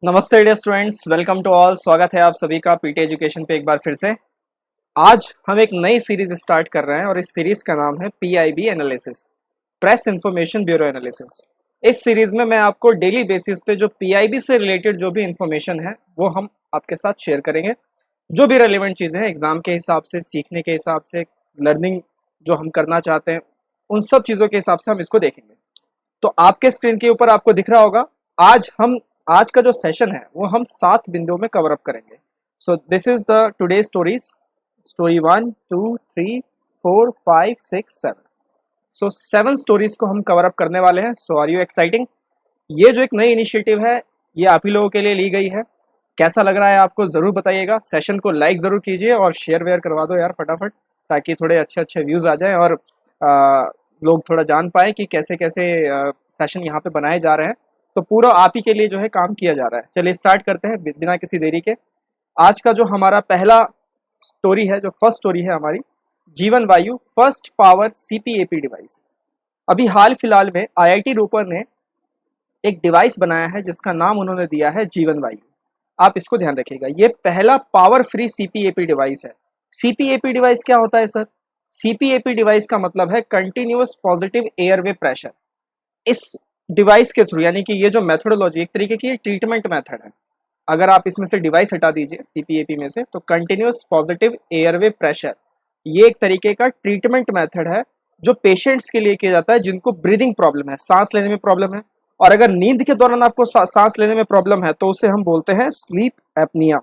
नमस्ते dear students, welcome to all. स्वागत है आप सभी का पीटी एजुकेशन पे एक बार फिर से। आज हम एक नई सीरीज स्टार्ट कर रहे हैं और इस सीरीज का नाम है PIB analysis, press information bureau analysis. इस सीरीज में मैं आपको डेली बेसिस पे जो पीआईबी से रिलेटेड जो भी इंफॉर्मेशन है वो हम आपके साथ शेयर करेंगे। जो भी रेलिवेंट चीज़ें हैं एग्जाम के हिसाब से, सीखने के हिसाब से, लर्निंग जो हम करना चाहते हैं, उन सब चीज़ों के हिसाब से हम इसको देखेंगे। तो आपके स्क्रीन के ऊपर आपको दिख रहा होगा आज का जो सेशन है वो हम 7 बिंदुओं में कवर अप करेंगे। So this is the today stories, story 1 2 3 4 5 6 7। So 7 stories को हम कवर अप करने वाले हैं। सो आर यू एक्साइटिंग? ये जो एक नई इनिशिएटिव है ये आप ही लोगों के लिए ली गई है। कैसा लग रहा है आपको ज़रूर बताइएगा। सेशन को लाइक ज़रूर कीजिए और शेयर वेयर करवा दो यार फटाफट, ताकि थोड़े अच्छे अच्छे व्यूज़ आ जाएं और लोग थोड़ा जान पाए कि कैसे कैसे सेशन यहाँ पे बनाए जा रहे हैं। तो पूरा आप ही के लिए जो है काम किया जा रहा है। चलिए स्टार्ट करते हैं बिना किसी देरी के। आज का जो हमारा पहला स्टोरी है, जो फर्स्ट स्टोरी है हमारी, जीवन वायु फर्स्ट पावर सीपीएपी डिवाइस। अभी हाल फिलहाल में आईआईटी रूपर ने एक डिवाइस बनाया है जिसका नाम उन्होंने दिया है जीवन वायु। आप इसको ध्यान रखिएगा, ये पहला पावर फ्री सीपीएपी डिवाइस है। सीपीएपी डिवाइस क्या होता है सर? सीपीएपी डिवाइस का मतलब है कंटिन्यूअस पॉजिटिव एयरवे प्रेशर। इस डिवाइस के थ्रू, यानी कि ये जो मेथोडोलॉजी एक तरीके की ट्रीटमेंट मेथड है। अगर आप इसमें से डिवाइस हटा दीजिए सीपीएपी में से, तो कंटिन्यूअस पॉजिटिव एयरवे प्रेशर ये एक तरीके का ट्रीटमेंट मेथड है जो पेशेंट्स के लिए किया जाता है जिनको ब्रीदिंग प्रॉब्लम है, सांस लेने में प्रॉब्लम है। और अगर नींद के दौरान आपको सांस लेने में प्रॉब्लम है तो उसे हम बोलते हैं स्लीप एपनिया।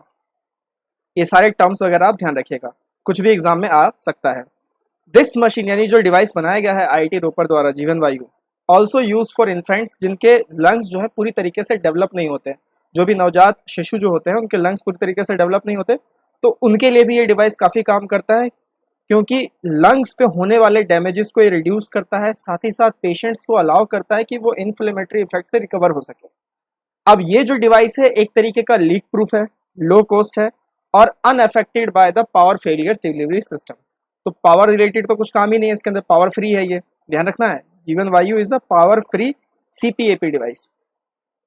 ये सारे टर्म्स वगैरह आप ध्यान रखिएगा, कुछ भी एग्जाम में आ सकता है। दिस मशीन यानी जो डिवाइस बनाया गया है आईआईटी रोपर द्वारा, जीवन वायु, ऑल्सो यूज फॉर इन्फेंट्स जिनके लंग्स जो है पूरी तरीके से डेवलप नहीं होते। जो भी नवजात शिशु जो होते हैं उनके लंग्स पूरी तरीके से डेवलप नहीं होते, तो उनके लिए भी ये डिवाइस काफ़ी काम करता है, क्योंकि लंग्स पे होने वाले डैमेजेस को ये रिड्यूस करता है। साथ ही साथ पेशेंट्स को अलाउ करता है कि वो इन्फ्लेमेटरी इफेक्ट से रिकवर हो सके। अब ये जो डिवाइस है एक तरीके का लीक प्रूफ है, लो कॉस्ट है और unaffected by the power failure delivery system. तो पावर रिलेटेड तो कुछ काम ही नहीं है इसके अंदर, पावर फ्री है, ये ध्यान रखना है। Jeevan Vayu is a power free CPAP device.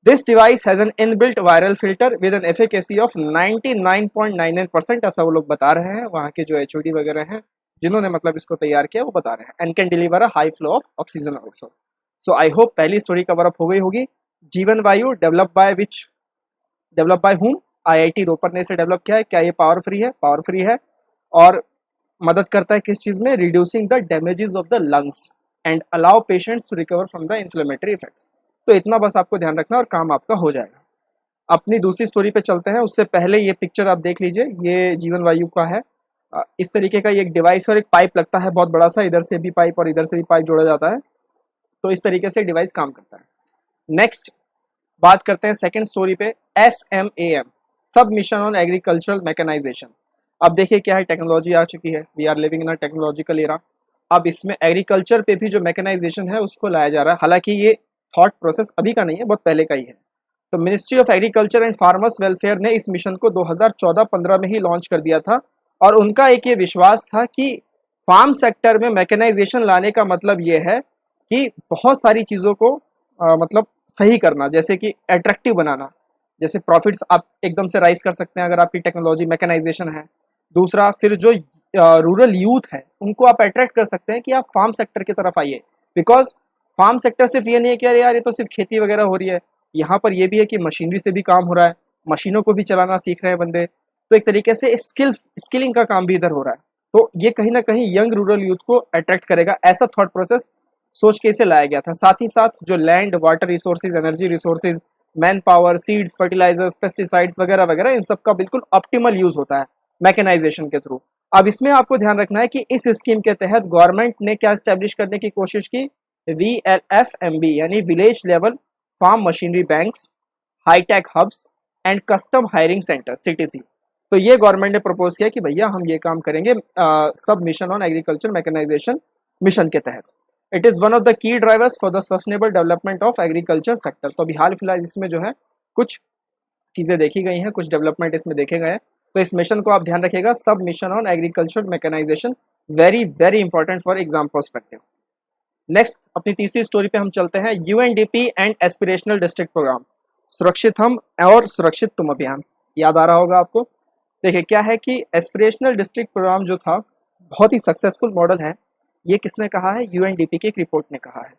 This device has an inbuilt viral filter with an efficacy of 99.99%। ऐसा वो लोग बता रहे हैं, वहाँ के जो एचओडी वगैरह हैं जिन्होंने मतलब इसको तैयार किया वो बता रहे हैं। And can deliver a high flow of oxygen also. So I hope पहली स्टोरी कवर अप हो गई होगी। Jeevan Vayu develop by whom? IIT Ropar ने इसे डेवलप किया है। क्या ये पावर फ्री है? पावर फ्री है। और मदद करता है किस चीज़ में? Reducing the damages of the lungs and allow patients to recover from the inflammatory effects. तो इतना बस आपको ध्यान रखना और काम आपका हो जाएगा। अपनी दूसरी स्टोरी पे चलते हैं। उससे पहले ये पिक्चर आप देख लीजिए, ये जीवन वायु का है। इस तरीके का ये एक डिवाइस और एक पाइप लगता है बहुत बड़ा सा, इधर से भी पाइप और इधर से भी पाइप जोड़ा जाता है। तो इस तरीके से डिवाइस काम करता है। नेक्स्ट बात करते हैं सेकंड स्टोरी पे, SMAM, sub mission on agricultural mechanisation. अब देखिए क्या है, टेक्नोलॉजी आ चुकी है, we are living in a technological era. अब इसमें एग्रीकल्चर पे भी जो मैकेनाइजेशन है उसको लाया जा रहा है। हालांकि ये थॉट प्रोसेस अभी का नहीं है, बहुत पहले का ही है। तो ministry of agriculture and farmers welfare ने इस मिशन को 2014-15 में ही लॉन्च कर दिया था। और उनका एक ये विश्वास था कि फार्म सेक्टर में मैकेनाइजेशन लाने का मतलब ये है कि बहुत सारी चीज़ों को मतलब सही करना, जैसे कि अट्रैक्टिव बनाना, जैसे प्रॉफिट्स आप एकदम से राइज कर सकते हैं अगर आपकी टेक्नोलॉजी मैकेनाइजेशन है। दूसरा, फिर जो रूरल यूथ है उनको आप अट्रैक्ट कर सकते हैं कि आप फार्म सेक्टर की तरफ आइए। बिकॉज फार्म सेक्टर सिर्फ ये नहीं है कि अरे यार ये तो सिर्फ खेती वगैरह हो रही है, यहाँ पर ये भी है कि मशीनरी से भी काम हो रहा है, मशीनों को भी चलाना सीख रहे हैं बंदे। तो एक तरीके से स्किलिंग का काम भी इधर हो रहा है। तो ये कहीं ना कहीं यंग रूरल यूथ को अट्रैक्ट करेगा, ऐसा थॉट प्रोसेस सोच के इसे लाया गया था। साथ ही साथ जो land, water resources, energy resources, man power, seeds, fertilisers, pesticides वगैरह वगैरह, इन सब का बिल्कुल ऑप्टिमल यूज होता है मैकेनाइजेशन के थ्रू। अब इसमें आपको ध्यान रखना है कि इस स्कीम के तहत गवर्नमेंट ने क्या स्टैब्लिश करने की कोशिश की? VLFMB यानी village level farm machinery banks, high tech hubs and custom hiring centre, CTC। तो ये गवर्नमेंट ने प्रपोज किया कि भैया हम ये काम करेंगे sub mission on agriculture mechanisation mission के तहत। It is one of the key drivers for the sustainable development of agriculture sector. तो अभी हाल फिलहाल इसमें जो है कुछ चीज़ें देखी गई हैं, कुछ डेवलपमेंट इसमें देखे गए हैं। तो इस मिशन को आप ध्यान रखिएगा, sub mission on agriculture mechanisation, very very important for exam perspective. Next अपनी तीसरी स्टोरी पे हम चलते हैं, UNDP and aspirational district programme. सुरक्षित हम और सुरक्षित तुम अभियान, याद आ रहा होगा आपको। देखिए क्या है कि एस्पिरेशनल डिस्ट्रिक्ट प्रोग्राम जो था बहुत ही सक्सेसफुल मॉडल है। ये किसने कहा है? यूएनडीपी की एक रिपोर्ट ने कहा है।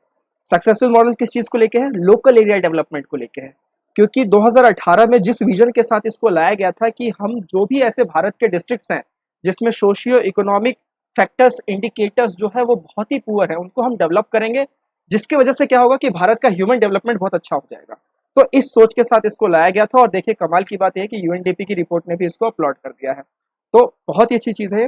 सक्सेसफुल मॉडल किस चीज को लेके है? लोकल एरिया डेवलपमेंट को लेके है। क्योंकि 2018 में जिस विजन के साथ इसको लाया गया था कि हम जो भी ऐसे भारत के डिस्ट्रिक्ट्स हैं जिसमें सोशियो इकोनॉमिक फैक्टर्स इंडिकेटर्स जो है वो बहुत ही पुअर है, उनको हम डेवलप करेंगे, जिसकी वजह से क्या होगा कि भारत का ह्यूमन डेवलपमेंट बहुत अच्छा हो जाएगा। तो इस सोच के साथ इसको लाया गया था। और देखिए कमाल की बात यह है कि यूएनडीपी की रिपोर्ट ने भी इसको अपलॉड कर दिया है। तो बहुत ही अच्छी चीज है।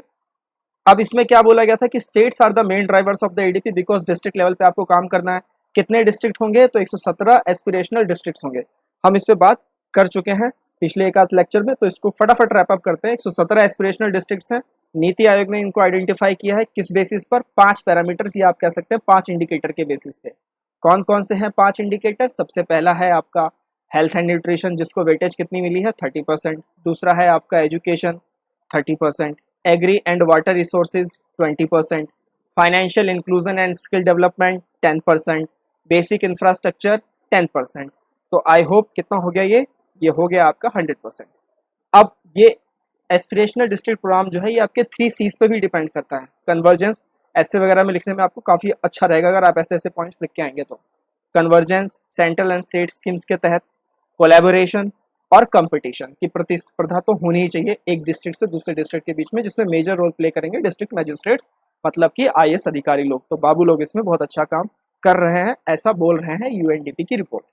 अब इसमें क्या बोला गया था कि states are the main drivers of the ADP because district level पे आपको काम करना है। कितने डिस्ट्रिक्ट होंगे? तो 117 एस्पिरेशनल डिस्ट्रिक्ट होंगे। हम इस पे बात कर चुके हैं पिछले एक आध लेक्चर में, तो इसको फटाफट रैप अप करते हैं। 117 एस्पिरेशनल डिस्ट्रिक्ट्स हैं। नीति आयोग ने इनको आइडेंटिफाई किया है किस बेसिस पर? 5 पैरामीटर्स, या आप कह सकते हैं 5 इंडिकेटर के बेसिस पे। कौन कौन से हैं 5 इंडिकेटर? सबसे पहला है आपका हेल्थ एंड न्यूट्रिशन, जिसको वेटेज कितनी मिली है? 30%। दूसरा है आपका education, 30%। Agri and water resources, 20%। Financial inclusion and skill development, 10%। Basic infrastructure, 10%। तो आई होप कितना हो गया ये हो गया आपका 100%। अब ये एस्पिरेशनल डिस्ट्रिक्ट प्रोग्राम जो है ये आपके 3 C's पे भी डिपेंड करता है। कन्वर्जेंस, ऐसे वगैरह में लिखने में आपको काफ़ी अच्छा रहेगा अगर आप ऐसे ऐसे पॉइंट्स लिख के आएंगे तो। Convergence, central and state schemes के तहत, कोलैबोरेशन और कंपटीशन की प्रतिस्पर्धा तो होनी ही चाहिए एक डिस्ट्रिक्ट से दूसरे डिस्ट्रिक्ट के बीच में, जिसमें मेजर रोल प्ले करेंगे डिस्ट्रिक्ट मजिस्ट्रेट्स, मतलब कि आईएएस अधिकारी लोग। तो बाबू लोग इसमें बहुत अच्छा काम कर रहे हैं, ऐसा बोल रहे हैं यूएनडीपी की रिपोर्ट।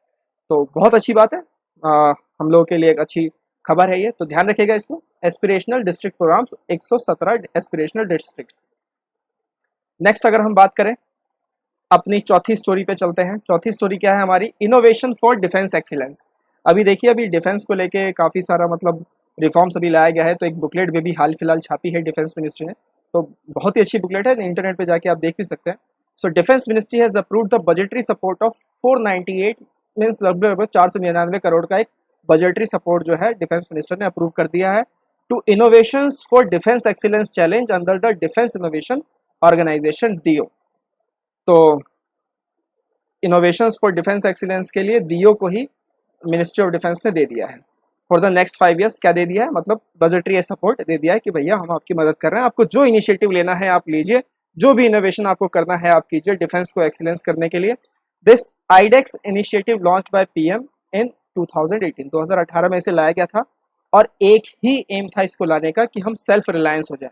तो बहुत अच्छी बात है, हम लोगों के लिए एक अच्छी खबर है ये, तो ध्यान रखिएगा इसको। Aspirational district programmes 117 aspirational district. Next अगर हम बात करें अपनी चौथी स्टोरी पे चलते हैं। चौथी स्टोरी क्या है हमारी? Innovation for defence excellence. अभी देखिए अभी डिफेंस को लेके काफ़ी सारा मतलब रिफॉर्म्स अभी लाया गया है। तो एक बुकलेट भी हाल फिलहाल छापी है डिफेंस मिनिस्ट्री ने, तो बहुत ही अच्छी बुकलेट है, इंटरनेट पे जाके आप देख भी सकते हैं। So defence ministry has approved the budgetary support of 498 means लगभग 499 करोड़ का एक बजटरी सपोर्ट जो है डिफेंस मिनिस्टर ने अप्रूव कर दिया है two innovations for defence excellence challenge under the defence innovation organisation DIO. तो इनोवेशंस फॉर डिफेंस एक्सीलेंस के लिए डीओ को ही मिनिस्ट्री ऑफ डिफेंस ने दे दिया है फॉर द नेक्स्ट 5 ईयर्स। क्या दे दिया है? मतलब बजटरी सपोर्ट दे दिया है कि भैया हम आपकी मदद कर रहे हैं, आपको जो इनिशिएटिव लेना है आप लीजिए, जो भी इनोवेशन आपको करना है आप कीजिए डिफेंस को एक्सीलेंस करने के लिए। This iDEX initiative launch by PM in 2018 में इसे लाया गया था और एक ही एम था इसको लाने का कि हम सेल्फ रिलायंस हो जाए।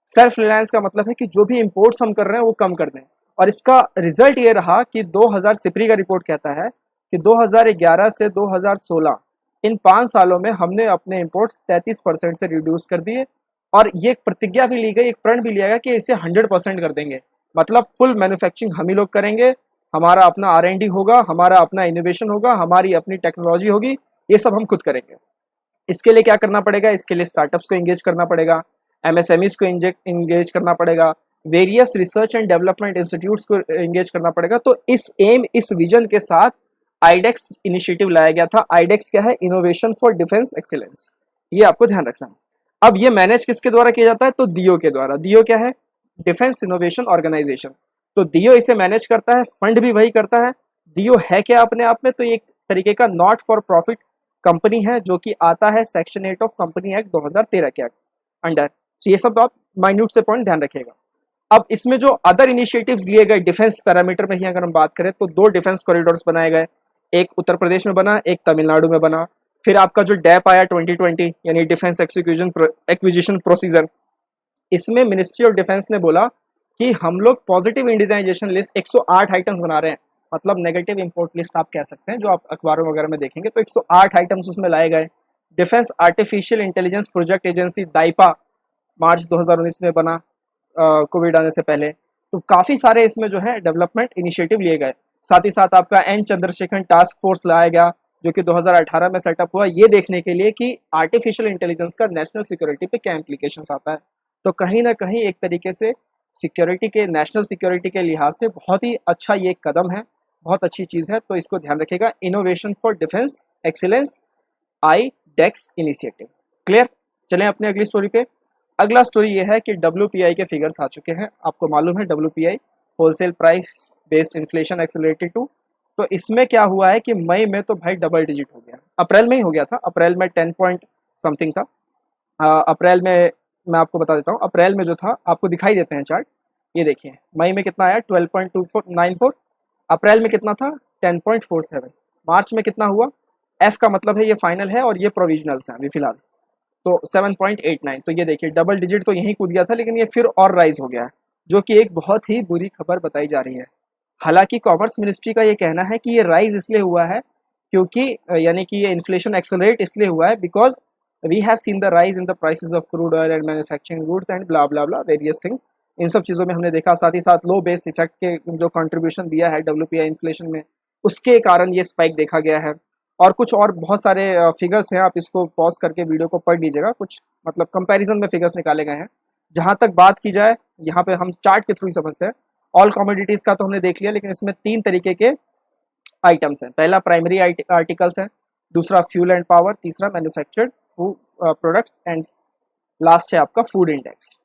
सेल्फ रिलायंस का मतलब है कि जो भी इंपोर्ट्स हम कर रहे हैं वो कम कर दें, और इसका रिजल्ट ये रहा कि 2000 सिपरी का रिपोर्ट कहता है कि 2011 से 2016 इन 5 सालों में हमने अपने इंपोर्ट्स 33% से रिड्यूस कर दिए। और ये एक प्रतिज्ञा भी ली गई, एक प्रण भी लिया गया कि इसे 100% कर देंगे, मतलब फुल मैन्युफैक्चरिंग हम ही लोग करेंगे, हमारा अपना R&D होगा, हमारा अपना इनोवेशन होगा, हमारी अपनी टेक्नोलॉजी होगी, ये सब हम खुद करेंगे। इसके लिए क्या करना पड़ेगा? इसके लिए स्टार्टअप्स को एंगेज करना पड़ेगा, MSMEs को एंगेज करना पड़ेगा, various research and development institutes को एंगेज करना पड़ेगा। तो इस विजन के साथ आईडेक्स इनिशिएटिव लाया गया था। आईडेक्स क्या है? इनोवेशन फॉर डिफेंस एक्सीलेंस, ये आपको ध्यान रखना है। अब ये मैनेज किसके द्वारा किया जाता है? तो डीओ के द्वारा। डीओ क्या है? Defence innovation organisation. तो डीओ इसे मैनेज करता है, फंड भी वही करता है। डीओ है क्या अपने आप में? तो एक तरीके का नॉट फॉर प्रॉफिट कंपनी है जो कि आता है सेक्शन 8 ऑफ कंपनी एक्ट 2013 के अंडर। तो ये सब आप माइन्यूट से पॉइंट ध्यान रखिएगा। अब इसमें जो अदर इनिशिएटिव्स लिए गए डिफेंस पैरामीटर में ही अगर हम बात करें तो 2 डिफेंस कॉरिडोर्स बनाए गए, एक उत्तर प्रदेश में बना, एक तमिलनाडु में बना। फिर आपका जो डैप आया 2020 यानी डिफेंस एक्विजिशन प्रोसीजर, इसमें मिनिस्ट्री ऑफ डिफेंस ने बोला कि हम लोग पॉजिटिव इंडियनाइजेशन लिस्ट 108 आइटम्स बना रहे हैं, मतलब नेगेटिव इंपोर्ट लिस्ट आप कह सकते हैं, जो आप अखबारों वगैरह में देखेंगे। तो 108 आइटम्स उसमें लाए गए। Defence artificial intelligence project agency DAIPA मार्च 2019 में बना, कोविड आने से पहले। तो काफ़ी सारे इसमें जो है डेवलपमेंट इनिशिएटिव लिए गए। साथ ही साथ आपका एन चंद्रशेखरन टास्क फोर्स लाया गया जो कि 2018 में सेटअप हुआ, ये देखने के लिए कि आर्टिफिशियल इंटेलिजेंस का नेशनल सिक्योरिटी पे क्या इम्प्लीकेशंस आता है। तो कहीं ना कहीं एक तरीके से सिक्योरिटी के, नेशनल सिक्योरिटी के लिहाज से बहुत ही अच्छा ये कदम है, बहुत अच्छी चीज़ है। तो इसको ध्यान रखिएगा, innovation for defence excellence iDEX initiative. Clear? चलें अपने अगली स्टोरी पे। अगला स्टोरी ये है कि WPI के फिगर्स आ चुके हैं। आपको मालूम है WPI wholesale price based inflation accelerated to तो इसमें क्या हुआ है कि मई में तो भाई डबल डिजिट हो गया, अप्रैल में ही हो गया था, अप्रैल में 10 पॉइंट समथिंग था। अप्रैल में मैं आपको बता देता हूँ, अप्रैल में जो था आपको दिखाई देते हैं चार्ट, ये देखिए मई में कितना आया 12.2494, अप्रैल में कितना था 10.47, मार्च में कितना हुआ, एफ का मतलब है ये फाइनल है और ये प्रोविजनल्स हैं अभी फिलहाल, तो 7.89। तो ये देखिए डबल डिजिट तो यहीं कूद गया था, लेकिन ये फिर और राइज हो गया है, जो कि एक बहुत ही बुरी खबर बताई जा रही है। हालांकि कॉमर्स मिनिस्ट्री का ये कहना है कि ये राइज इसलिए हुआ है क्योंकि यानी कि ये इन्फ्लेशन एक्सेलरेट इसलिए हुआ है because we have seen the rise in the prices of crude oil and manufacturing goods and blah blah blah various things. इन सब चीज़ों में हमने देखा, साथ ही साथ लो बेस इफेक्ट के जो कंट्रीब्यूशन दिया है डब्ल्यूपीआई इन्फ्लेशन में, उसके कारण ये स्पाइक देखा गया है। और कुछ और बहुत सारे फिगर्स हैं, आप इसको पॉज करके वीडियो को पढ़ लीजिएगा, कुछ मतलब कंपैरिजन में फिगर्स निकाले गए हैं। जहाँ तक बात की जाए, यहाँ पे हम चार्ट के थ्रू ही समझते हैं। ऑल कमोडिटीज़ का तो हमने देख लिया, लेकिन इसमें 3 तरीके के आइटम्स हैं। पहला प्राइमरी आर्टिकल्स है, दूसरा फ्यूल एंड पावर, तीसरा मैन्युफैक्चर्ड प्रोडक्ट्स एंड लास्ट है आपका फूड इंडेक्स।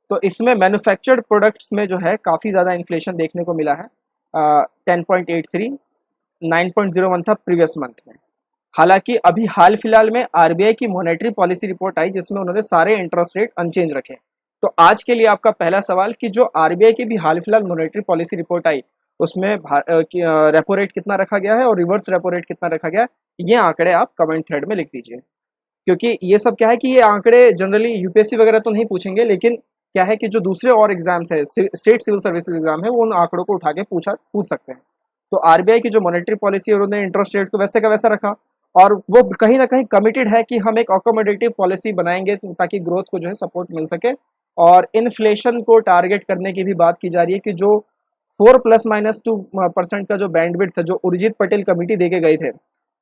तो इसमें मैन्युफैक्चर्ड प्रोडक्ट्स में जो है काफ़ी ज़्यादा इन्फ्लेशन देखने को मिला है, 10.83, 9.01 था प्रीवियस मंथ में। हालांकि अभी हाल फिलहाल में आरबीआई की मॉनेटरी पॉलिसी रिपोर्ट आई जिसमें उन्होंने सारे इंटरेस्ट रेट अनचेंज रखे। तो आज के लिए आपका पहला सवाल कि जो आरबीआई की भी हाल फिलहाल मॉनेटरी पॉलिसी रिपोर्ट आई उसमें रेपो रेट कितना रखा गया है और रिवर्स रेपो रेट कितना रखा गया है, ये आंकड़े आप कमेंट थ्रेड में लिख दीजिए। क्योंकि ये सब क्या है कि ये आंकड़े जनरली यूपीएससी वगैरह तो नहीं पूछेंगे, लेकिन क्या है कि जो दूसरे और एग्जाम्स है, स्टेट सिविल सर्विसेज एग्जाम है, वो उन आंकड़ों को उठा के पूछ सकते हैं। तो आरबीआई की जो मॉनेटरी पॉलिसी है उन्होंने इंटरेस्ट रेट को वैसे का वैसा रखा, और वो कहीं ना कहीं कमिटेड है कि हम एक अकोमोडेटिव पॉलिसी बनाएंगे ताकि ग्रोथ को जो है सपोर्ट मिल सके। और इन्फ्लेशन को टारगेट करने की भी बात की जा रही है कि जो 4+-2% का जो बैंडविड्थ था जो उर्जित पटेल कमेटी दे के गए थे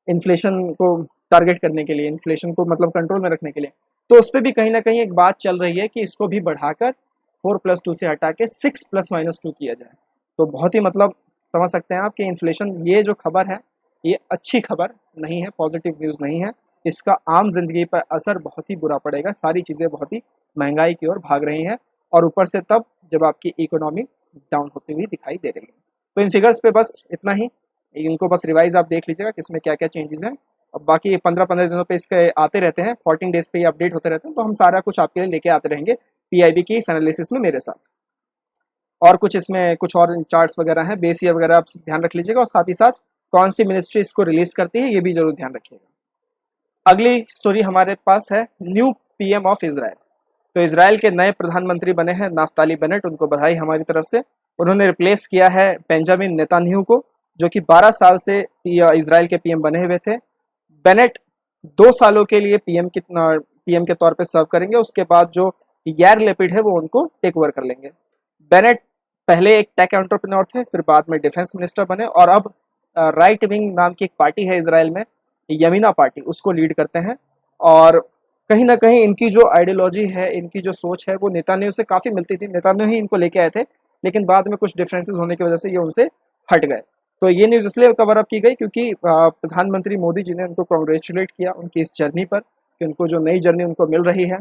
इन्फ्लेशन को टारगेट करने के लिए, इन्फ्लेशन को मतलब कंट्रोल में रखने के लिए, तो उस पर भी कहीं ना कहीं एक बात चल रही है कि इसको भी बढ़ाकर 4+2 से हटा के 6+-2 किया जाए। तो बहुत ही मतलब समझ सकते हैं आप कि इन्फ्लेशन, ये जो खबर है ये अच्छी खबर नहीं है, पॉजिटिव न्यूज़ नहीं है। इसका आम जिंदगी पर असर बहुत ही बुरा पड़ेगा, सारी चीज़ें बहुत ही महंगाई की ओर भाग रही हैं, और ऊपर से तब जब आपकी इकोनॉमी डाउन होती हुई दिखाई दे रही है। तो इन फिगर्स पे बस इतना ही, इनको बस रिवाइज आप देख लीजिएगा कि इसमें क्या क्या चेंजेस हैं। अब बाकी 15-15 दिनों पे इसके आते रहते हैं, 14 डेज पे ये अपडेट होते रहते हैं, तो हम सारा कुछ आपके लिए लेके आते रहेंगे पीआईबी की इस एनालिसिस में मेरे साथ। और कुछ इसमें कुछ और चार्ट्स वगैरह हैं, बेस ईयर वगैरह आप ध्यान रख लीजिएगा, और साथ ही साथ कौन सी मिनिस्ट्री इसको रिलीज करती है ये भी जरूर ध्यान रखिएगा। अगली स्टोरी हमारे पास है न्यू पीएम ऑफ इजराइल। तो इजराइल के नए प्रधानमंत्री बने हैं नाफ्ताली बेनेट, उनको बधाई हमारी तरफ से। उन्होंने रिप्लेस किया है बेंजामिन नेतान्याहू को, जो कि 12 साल से इजराइल के पीएम बने हुए थे। बेनेट 2 सालों के लिए पीएम के तौर पे सर्व करेंगे, उसके बाद जो यार लेपिड है वो उनको टेक ओवर कर लेंगे। बेनेट पहले एक टेक एंटरप्रेन्योर थे, फिर बाद में डिफेंस मिनिस्टर बने, और अब राइट विंग नाम की एक पार्टी है इजराइल में, यमीना पार्टी, उसको लीड करते हैं। और कहीं ना कहीं इनकी जो आइडियोलॉजी है, इनकी जो सोच है, वो नेतान्याहू से काफ़ी मिलती थी। नेतान्याहू ही इनको लेके आए थे, लेकिन बाद में कुछ डिफरेंसेस होने की वजह से ये उनसे हट गए। तो ये न्यूज़ इसलिए कवर अप की गई क्योंकि प्रधानमंत्री मोदी जी ने उनको कॉन्ग्रेचुलेट किया उनकी इस जर्नी पर, कि उनको जो नई जर्नी उनको मिल रही है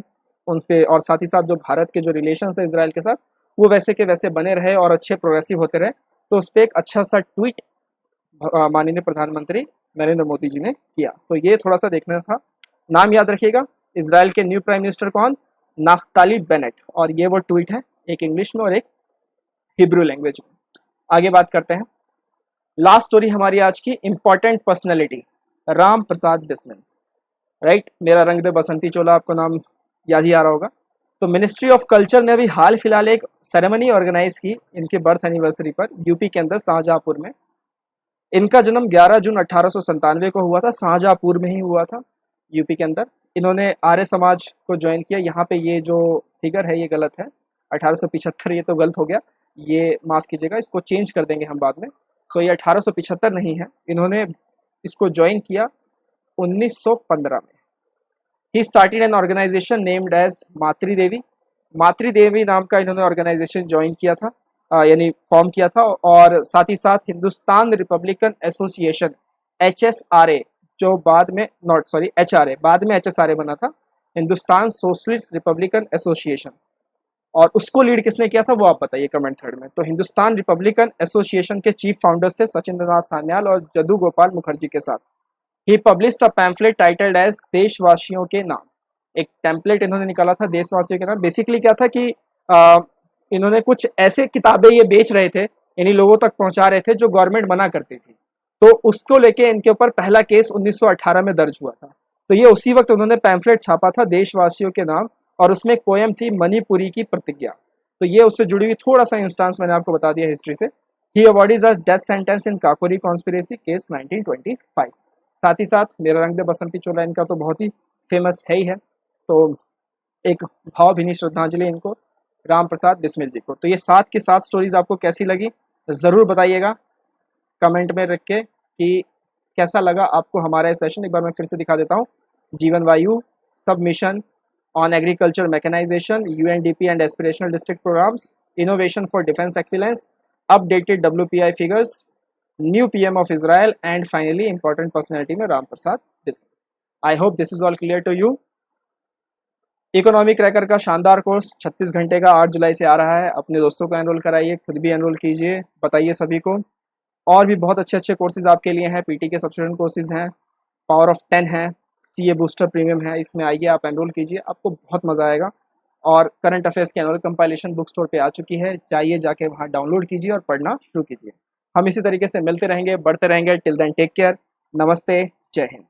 उन पे, और साथ ही साथ जो भारत के जो रिलेशन है इसराइल के साथ, वो वैसे के वैसे बने रहे और अच्छे प्रोग्रेसिव होते रहे। तो उस पर एक अच्छा सा ट्वीट माननीय प्रधानमंत्री नरेंद्र मोदी जी ने किया। तो ये थोड़ा सा देखना था। नाम याद रखिएगा, इजराइल के न्यू प्राइम मिनिस्टर कौन, नाफ्ताली बेनेट, और ये वो ट्वीट है, एक इंग्लिश में और एक हिब्रू लैंग्वेज में। आगे बात करते हैं। लास्ट स्टोरी हमारी आज की, important personality, Ram Prasad Bismil, right. मेरा रंग दे बसंती चोला, आपको नाम याद ही आ रहा होगा। तो मिनिस्ट्री ऑफ कल्चर ने अभी हाल फिलहाल एक सेरेमनी ऑर्गेनाइज की इनके बर्थ एनिवर्सरी पर, यूपी के अंदर शाहजहाँपुर में। इनका जन्म 11 जून 1897 को हुआ था, शाहजहाँपुर में ही हुआ था, यूपी के अंदर। इन्होंने आर्य समाज को ज्वाइन किया। यहाँ पे ये जो फिगर है ये गलत है, 1875, ये तो गलत हो गया, ये माफ़ कीजिएगा, इसको चेंज कर देंगे हम बाद में। सो ये 1875 नहीं है, इन्होंने इसको ज्वाइन किया 1915 में। He started an organisation named as Matri Devi. मातृ देवी नाम का इन्होंने ऑर्गेनाइजेशन ज्वाइन किया था, यानी फॉर्म किया था। और साथ ही साथ हिंदुस्तान रिपब्लिकन एसोसिएशन, HSRA, जो बाद में HRA, बाद में HSRA बना था, हिंदुस्तान सोशलिस्ट रिपब्लिकन एसोसिएशन, और उसको लीड किसने किया था वो आप बताइए कमेंट थर्ड में। तो हिंदुस्तान रिपब्लिकन एसोसिएशन के चीफ फाउंडर्स थे सचिंद्र नाथ सान्याल और जदू गोपाल मुखर्जी के साथ। He published a pamphlet titled as देशवासियों के नाम। एक टेम्पलेट इन्होंने निकाला था देशवासियों के नाम। बेसिकली क्या था कि इन्होंने कुछ ऐसे किताबें ये बेच रहे थे, इन्हीं लोगों तक पहुंचा रहे थे जो गवर्नमेंट मना करती थी। तो उसको लेके इनके ऊपर पहला केस 1918 में दर्ज हुआ था। तो ये उसी वक्त उन्होंने पैम्फलेट छापा था देशवासियों के नाम, और उसमें एक पोएम थी मणिपुरी की प्रतिज्ञा। तो ये उससे जुड़ी हुई थोड़ा सा इंस्टांस मैंने आपको बता दिया हिस्ट्री से। He award a death sentence in Kakori conspiracy case 1925। साथ ही साथ मेरा रंग दे बसंती चोला इनका तो बहुत ही फेमस है ही है। तो एक भावभीनी श्रद्धांजलि इनको, राम प्रसाद बिस्मिल जी को। तो ये 7 की 7 स्टोरीज आपको कैसी लगी ज़रूर बताइएगा कमेंट में रख के कि कैसा लगा आपको हमारा ये सेशन। एक बार मैं फिर से दिखा देता हूँ। Jeevan Vayu, sub mission on agriculture mechanisation, UNDP and aspirational district programmes, innovation for defence excellence, updated WPI figures, new PM of Israel and finally important personality में Ram Prasad Bismil. I hope this is all clear to you. Economy cracker का शानदार course 36 घंटे का 8 जुलाई से आ रहा है। अपने दोस्तों को एनरोल कराइए, खुद भी एनरोल कीजिए, बताइए सभी को। और भी बहुत अच्छे अच्छे कोर्सेज आपके लिए हैं। पीटी के सब्सटीट्यूशन कोर्सेज हैं, पावर ऑफ 10 है, सीए बूस्टर प्रीमियम है। इसमें आइए आप एनरोल कीजिए, आपको बहुत मज़ा आएगा। और करंट अफेयर्स की एनुअल कंपाइलेशन बुक स्टोर पे आ चुकी है, जाइए जाके वहाँ डाउनलोड कीजिए और पढ़ना शुरू कीजिए। हम इसी तरीके से मिलते रहेंगे, बढ़ते रहेंगे। टिल देन टेक केयर, नमस्ते, जय हिंद।